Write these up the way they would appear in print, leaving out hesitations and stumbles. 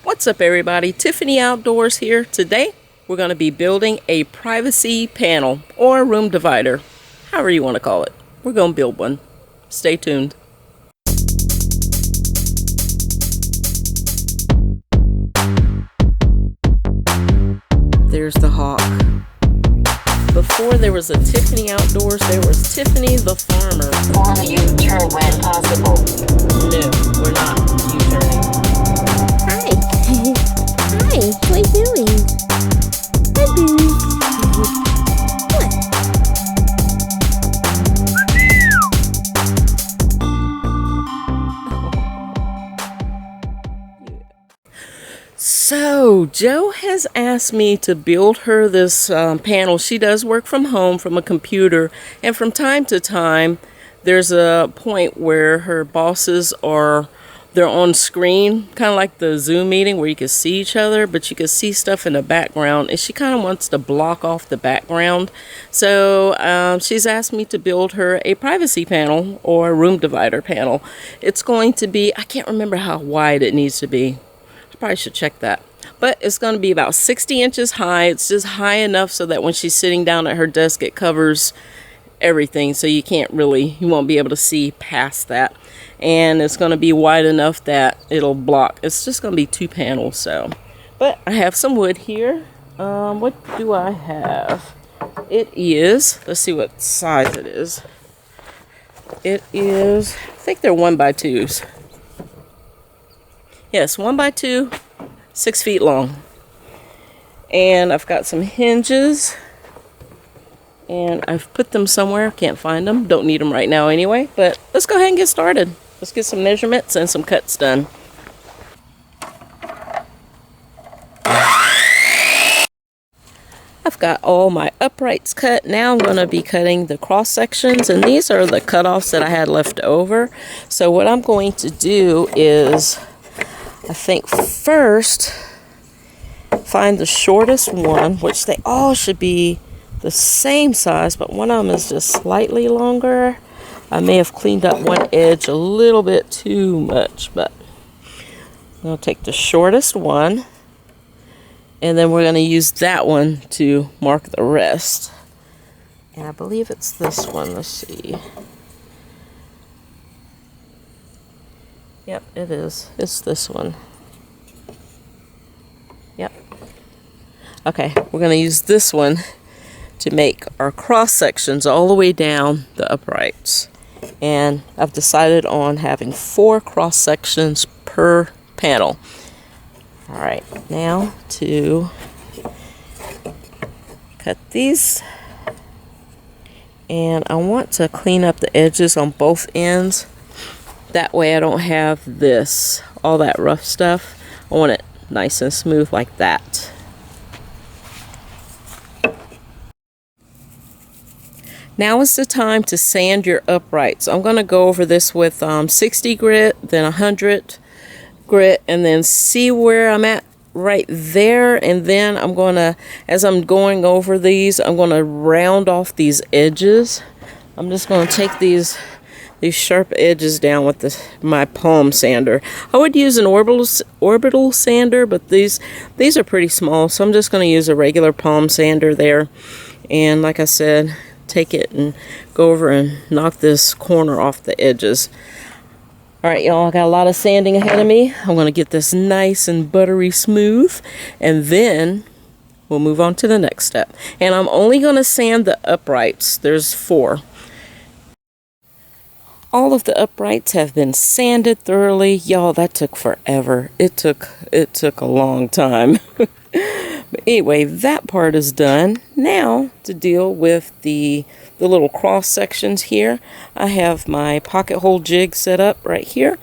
What's up everybody, Tiffany Outdoors here. Today we're going to be building a privacy panel or a room divider, however you want to call it. We're going to build one. Stay tuned. There's the hawk. Before there was a Tiffany Outdoors, there was Tiffany the farmer. On a U-turn when possible. No, we're not U-turning. Hi. Hi, what are you doing? Hi, Boo. So, Joe has asked me to build her this panel. She does work from home from a computer, and from time to time, there's a point where her bosses they're on screen, kind of like the Zoom meeting where you can see each other, but you can see stuff in the background, and she kind of wants to block off the background. So she's asked me to build her a privacy panel or a room divider panel. It's going to be, I can't remember how wide it needs to be. I probably should check that. But it's going to be about 60 inches high. It's just high enough so that when she's sitting down at her desk, it covers everything. So you won't be able to see past that. And it's going to be wide enough that it'll block. It's just going to be 2 panels. But I have some wood here. What do I have? It is, let's see what size it is. It is, I think they're 1x2s. Yes, 1x2, 6 feet long. And I've got some hinges. And I've put them somewhere. Can't find them. Don't need them right now anyway. But let's go ahead and get started. Let's get some measurements and some cuts done. I've got all my uprights cut. Now I'm going to be cutting the cross sections. And these are the cutoffs that I had left over. So what I'm going to do is, I think first, find the shortest one, which they all should be the same size, but one of them is just slightly longer. I may have cleaned up one edge a little bit too much, but I'll take the shortest one, and then we're going to use that one to mark the rest. And I believe it's this one. Let's see. Yep, it is. It's this one. Yep. Okay, we're going to use this one to make our cross sections all the way down the uprights. And I've decided on having 4 cross sections per panel. Alright, now to cut these. And I want to clean up the edges on both ends. That way I don't have all that rough stuff. I want it nice and smooth like that. Now is the time to sand your uprights. I'm going to go over this with 60 grit, then 100 grit, and then see where I'm at right there. And then I'm going to, as I'm going over these, I'm going to round off these edges. I'm just going to take these sharp edges down with my palm sander. I would use an orbital sander, but these are pretty small, so I'm just going to use a regular palm sander there. And like I said, take it and go over and knock this corner off the edges. Alright y'all, I got a lot of sanding ahead of me. I'm going to get this nice and buttery smooth, and then we'll move on to the next step. And I'm only going to sand the uprights. There's 4. All of the uprights have been sanded thoroughly. Y'all, that took forever. It took a long time. But anyway, that part is done. Now to deal with the little cross sections here. I have my pocket hole jig set up right here.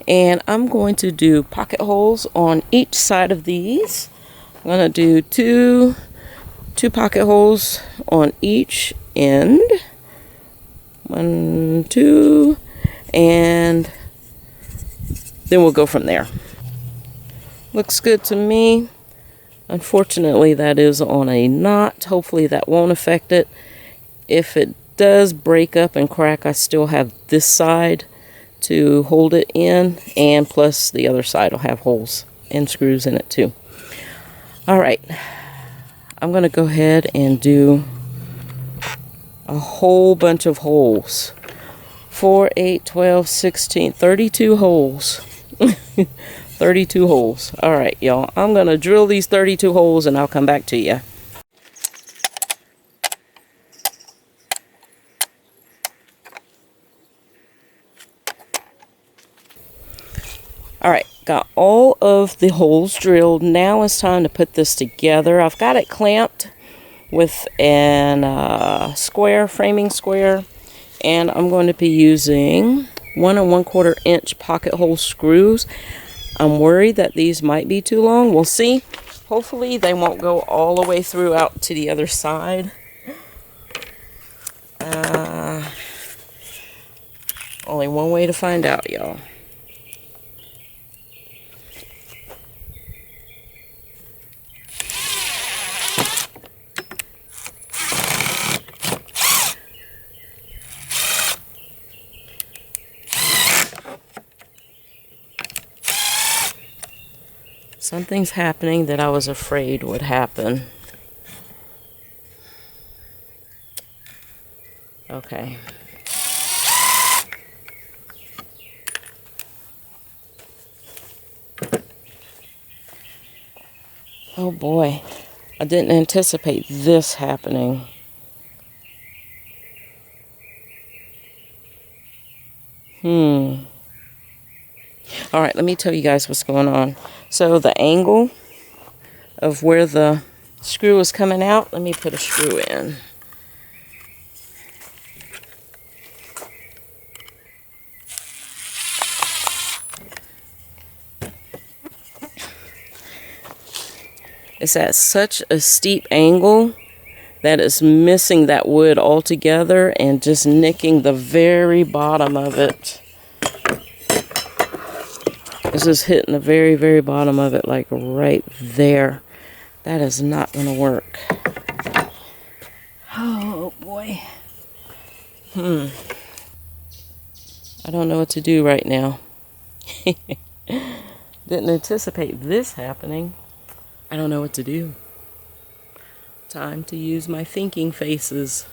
And I'm going to do pocket holes on each side of these. I'm going to do two pocket holes on each end. 1, 2, and then we'll go from there. Looks good to me. Unfortunately, that is on a knot. Hopefully that won't affect it. If it does break up and crack, I still have this side to hold it in, and plus the other side will have holes and screws in it too. All right, I'm gonna go ahead and do a whole bunch of holes. 4, 8, 12, 16, 32 holes. 32 holes. All right, y'all. I'm gonna drill these 32 holes and I'll come back to you. All right, got all of the holes drilled. Now it's time to put this together. I've got it clamped with an square, framing square, and I'm going to be using 1 1/4 inch pocket hole screws. I'm worried that these might be too long. We'll see. Hopefully they won't go all the way through out to the other side. Only one way to find out, y'all. Something's happening that I was afraid would happen. Okay. Oh boy, I didn't anticipate this happening. All right, let me tell you guys what's going on. So the angle of where the screw is coming out, let me put a screw in. It's at such a steep angle that it's missing that wood altogether and just nicking the very bottom of it. It's just hitting the very, very bottom of it, like right there. That is not going to work. Oh boy. I don't know what to do right now. Didn't anticipate this happening. I don't know what to do. Time to use my thinking faces.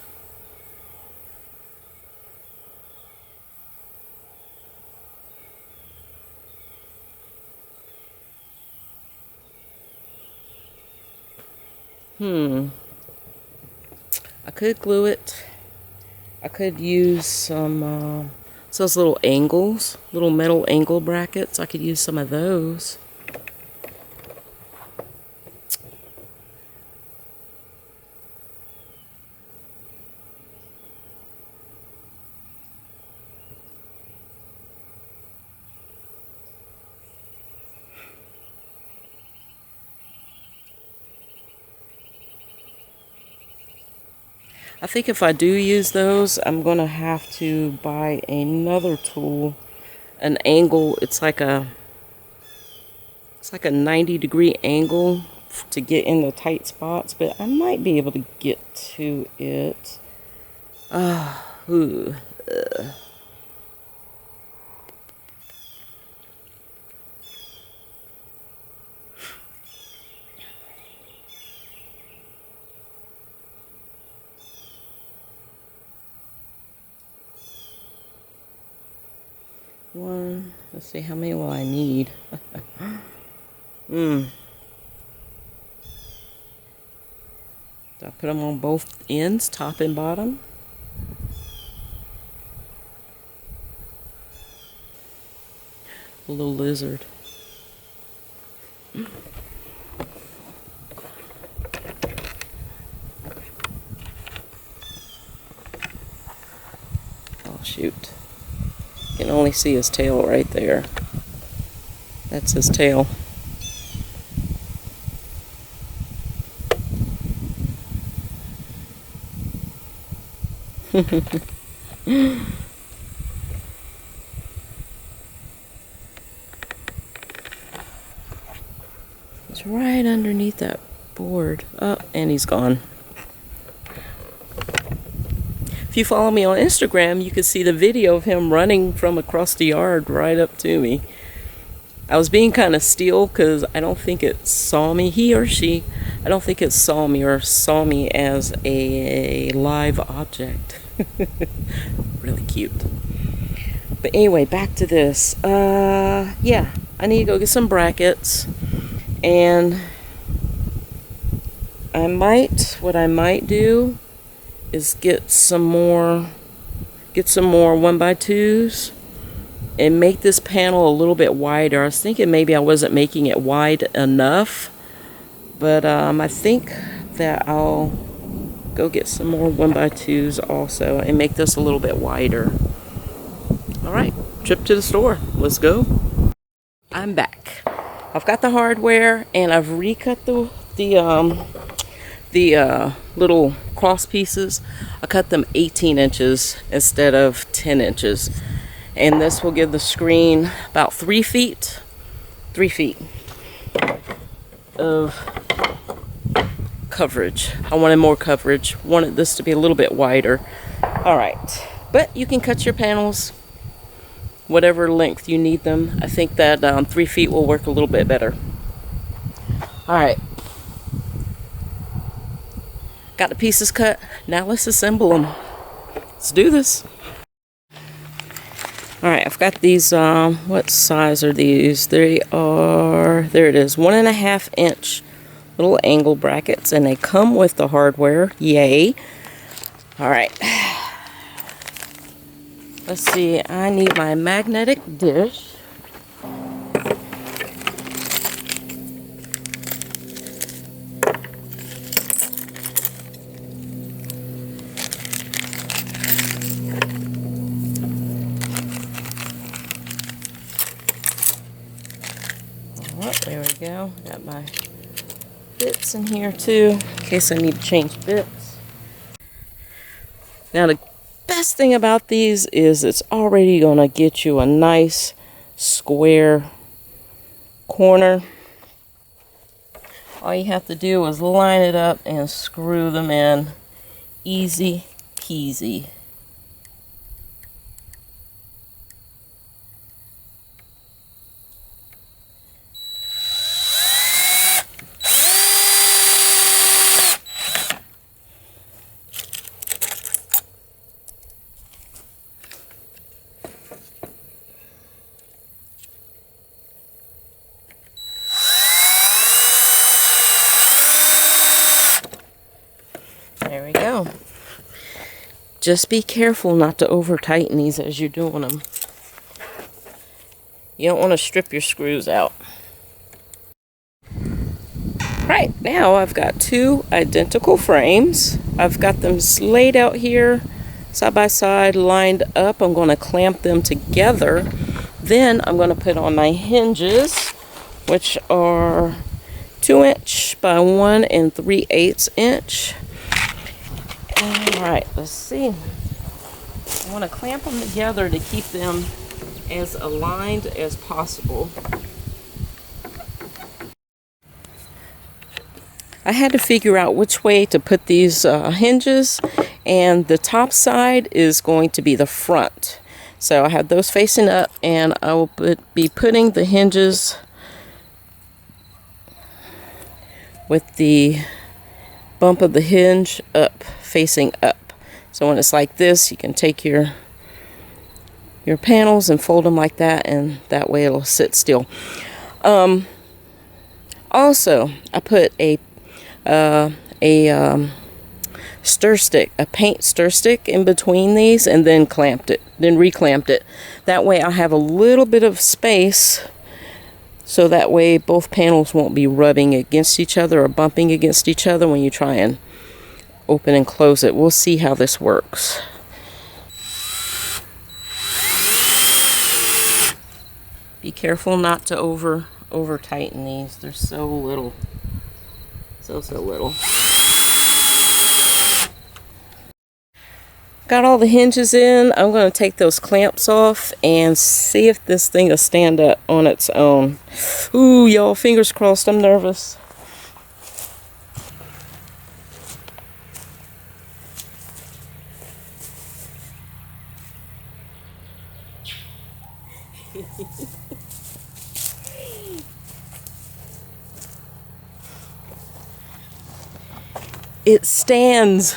I could glue it. I could use some, those little angles, little metal angle brackets. I could use some of those. I think if I do use those, I'm going to have to buy another tool, an angle. It's like a 90-degree angle to get in the tight spots, but I might be able to get to it. Let's see, how many will I need? Do I put them on both ends, top and bottom? A little lizard. Oh shoot. You can only see his tail right there. That's his tail. It's right underneath that board. Oh, and he's gone. If you follow me on Instagram, you can see the video of him running from across the yard right up to me. I was being kind of still because I don't think it saw me, he or she, I don't think it saw me or saw me as a live object. Really cute. But anyway, back to this. Yeah, I need to go get some brackets. And what I might do is get some more 1x2s and make this panel a little bit wider. I was thinking maybe I wasn't making it wide enough, but I think that I'll go get some more 1x2s also and make this a little bit wider. Alright, trip to the store. Let's go. I'm back. I've got the hardware and I've recut the little cross pieces. I cut them 18 inches instead of 10 inches. And this will give the screen about 3 feet of coverage. I wanted more coverage. Wanted this to be a little bit wider. Alright, but you can cut your panels whatever length you need them. I think that 3 feet will work a little bit better. Alright, got the pieces cut. Now let's assemble them. Let's do this. Alright, I've got these, what size are these? They are, there it is, 1.5 inch little angle brackets, and they come with the hardware. Yay. Alright. Let's see, I need my magnetic dish. There we go. Got my bits in here too, in case I need to change bits. Now the best thing about these is it's already gonna get you a nice square corner. All you have to do is line it up and screw them in. Easy peasy. There we go. Just be careful not to over tighten these as you're doing them. You don't want to strip your screws out. Right, now I've got 2 identical frames. I've got them laid out here side by side, lined up. I'm going to clamp them together. Then I'm going to put on my hinges, which are 2 inch by 1 3/8 inch. Alright, let's see. I want to clamp them together to keep them as aligned as possible. I had to figure out which way to put these hinges, and the top side is going to be the front. So I have those facing up, and I will be putting the hinges with the bump of the hinge up, facing up. So when it's like this, you can take your panels and fold them like that, and that way it'll sit still. Also, I put a stir stick, a paint stir stick in between these, and then reclamped it. That way I'll have a little bit of space, so that way both panels won't be rubbing against each other or bumping against each other when you try and open and close it. We'll see how this works. Be careful not to over tighten these. They're so little. So little. Got all the hinges in. I'm going to take those clamps off and see if this thing will stand up on its own. Ooh, y'all, fingers crossed. I'm nervous. it stands.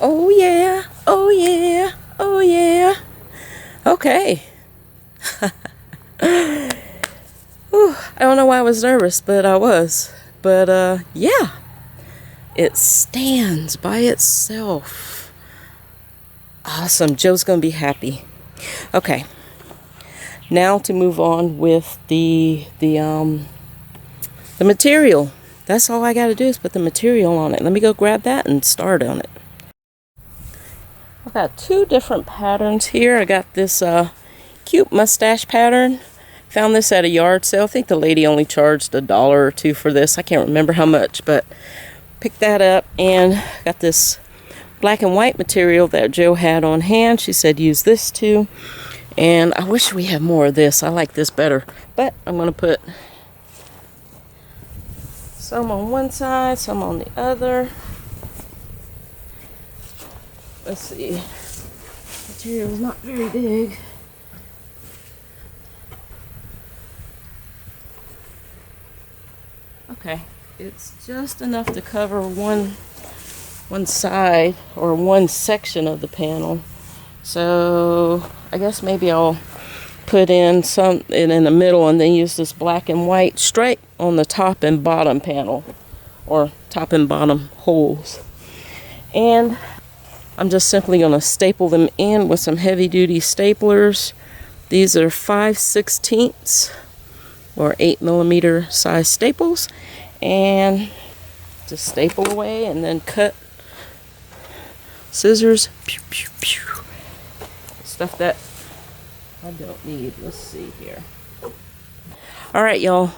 Oh yeah, oh yeah, oh yeah. Okay. Whew, I don't know why I was nervous, but I was. But yeah, it stands by itself. Awesome. Joe's gonna be happy. Okay. Now to move on with the material. That's all I got to do is put the material on it. Let me go grab that and start on it. I've got two different patterns here. I got this cute mustache pattern. Found this at a yard sale. I think the lady only charged $1 or $2 for this. I can't remember how much, but picked that up, and got this black and white material that Joe had on hand. She said use this too. And I wish we had more of this. I like this better. But I'm going to put some on one side, some on the other. Let's see. Material is not very big. Okay. It's just enough to cover one side or one section of the panel. So I guess maybe I'll put in some in the middle and then use this black and white stripe on the top and bottom panel, or top and bottom holes. And I'm just simply going to staple them in with some heavy duty staplers. These are 5/16 or 8mm size staples, and just staple away and then cut. Scissors, pew, pew, pew. Stuff that I don't need. Let's see here. All right, y'all.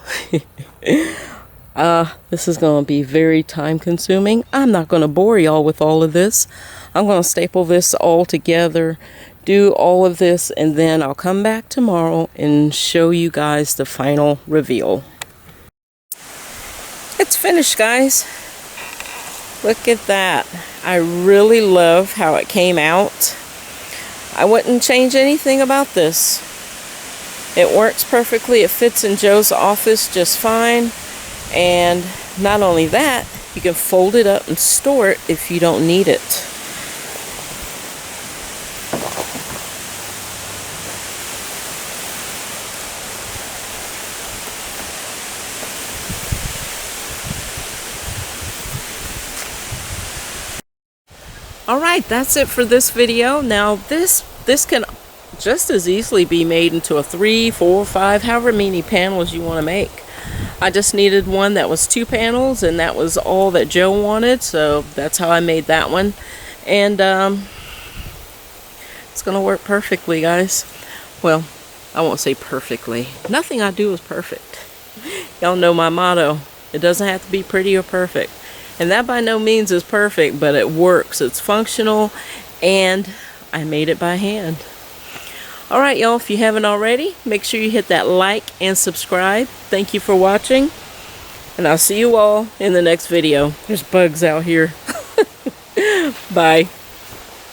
This is going to be very time consuming. I'm not going to bore y'all with all of this. I'm going to staple this all together, do all of this, and then I'll come back tomorrow and show you guys the final reveal. It's finished, guys. Look at that. I really love how it came out. I wouldn't change anything about this. It works perfectly. It fits in Joe's office just fine. And not only that, you can fold it up and store it if you don't need it. Alright, that's it for this video. Now this can just as easily be made into a 3, 4, 5, however many panels you want to make. I just needed one that was 2 panels, and that was all that Joe wanted, so that's how I made that one. And it's gonna work perfectly, guys. Well, I won't say perfectly. Nothing I do is perfect. Y'all know my motto. It doesn't have to be pretty or perfect. And that by no means is perfect, but it works. It's functional, and I made it by hand. Alright, y'all, if you haven't already, make sure you hit that like and subscribe. Thank you for watching, and I'll see you all in the next video. There's bugs out here. Bye.